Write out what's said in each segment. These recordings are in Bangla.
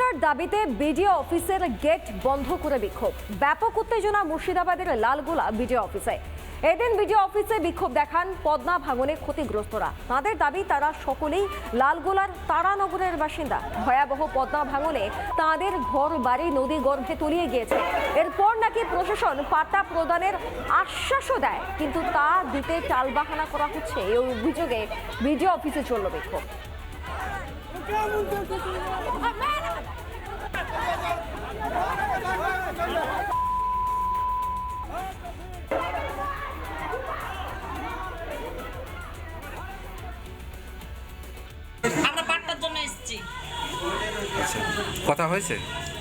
পাট্টার দাবিতে বিডিও অফিসের গেট বন্ধ করে বিক্ষোভ। ব্যাপক উত্তেজনা মুর্শিদাবাদের লালগোলা বিডিও অফিসে। এদিন বিডিও অফিসে বিক্ষোভ দেখান পদ্মা ভাঙনে ক্ষতিগ্রস্তরা। তাদের দাবি তারা সকলেই লালগোলার তারানগরের বাসিন্দা। ভয়াবহ পদ্মা ভাঙনে তাদের ঘর বাড়ি নদী গর্ভে তলিয়ে গিয়েছে। এরপর নাকি প্রশাসন পাট্টা প্রদানের আশ্বাসও দেয়, কিন্তু তা দিতে টালবাহানা করা হচ্ছে। এই অভিযোগে বিডিও অফিসে চলল বিক্ষোভ। আমরা পাট্টার জন্য এসেছি। কথা হয়েছে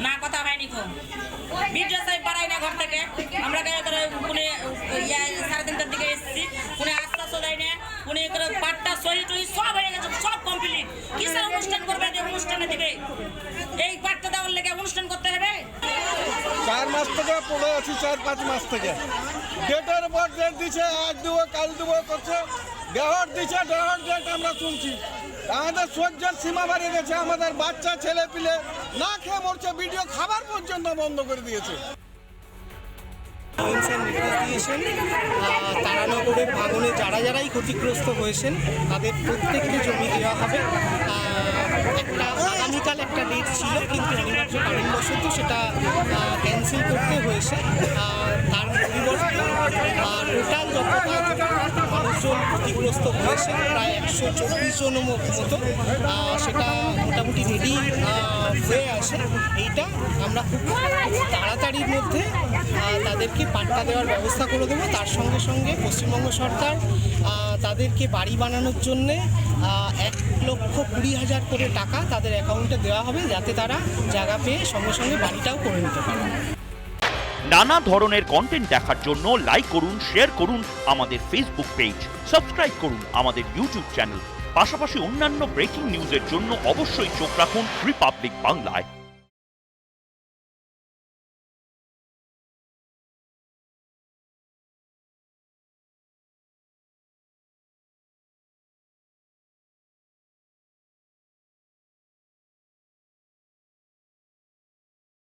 না, কথা হয়নি। বিডিও সাহেব পাড়াই না ঘর থেকে। আমরা উনি 3:30টার দিকে এসেছি, উনি আশ্বাসও দেয় না। উনি পাট্টা সহি টহি সব হয়ে গেছে, সব কমপ্লিট। কিসের অনুষ্ঠান করবে? যে অনুষ্ঠানের দিকে এই পাট্টা দেওয়ার লেগে অনুষ্ঠান করতে হবে। 4 মাস থেকে পড়ে আছি, 4-5 মাস থেকে। ডেটের পর ডেট দিচ্ছে, আজ দেবো কাল দেবো করছে, দেহর দিচ্ছে, দেহর ডেট আমরা শুনছি। আমাদের সহ্যের সীমা বাড়িয়ে গেছে। আমাদের বাচ্চা ছেলে পিলে না খেয়ে মরছে। ভিডিও খাবার পর্যন্ত বন্ধ করে দিয়েছে। নির্দেশ দিয়েছেন তারানগরের ভাঙনে যারাই ক্ষতিগ্রস্ত হয়েছেন তাদের প্রত্যেককে জমি দেওয়া হবে। আগামীকাল একটা ডেট ছিল, কিন্তু অনিবার্য কারণবশত সেটা ক্যান্সেল করতে হয়েছে। তার পরিবর্তে টোটাল যত মানুষজন ক্ষতিগ্রস্ত হয়েছে প্রায় 124 জন মতো, সেটা মোটামুটি রেডি হয়ে আসে। এইটা আমরা খুব তাড়াতাড়ির মধ্যে তাদেরকে পাট্টা দেওয়ার ব্যবস্থা করে দেবো। তার সঙ্গে সঙ্গে পশ্চিমবঙ্গ সরকার তাদেরকে বাড়ি বানানোর জন্যে 1,20,000 করে টাকা তাদের অ্যাকাউন্টে দেওয়া হবে, যাতে তারা জায়গা পেয়ে সঙ্গে সঙ্গে বাড়িটাও করে নিতে পারে। নানা ধরনের কন্টেন্ট দেখার জন্য লাইক করুন, শেয়ার করুন আমাদের ফেসবুক পেজ, সাবস্ক্রাইব করুন আমাদের ইউটিউব চ্যানেল। পাশাপাশি অন্যান্য ব্রেকিং নিউজের জন্য অবশ্যই চোখ রাখুন রিপাবলিক বাংলায়।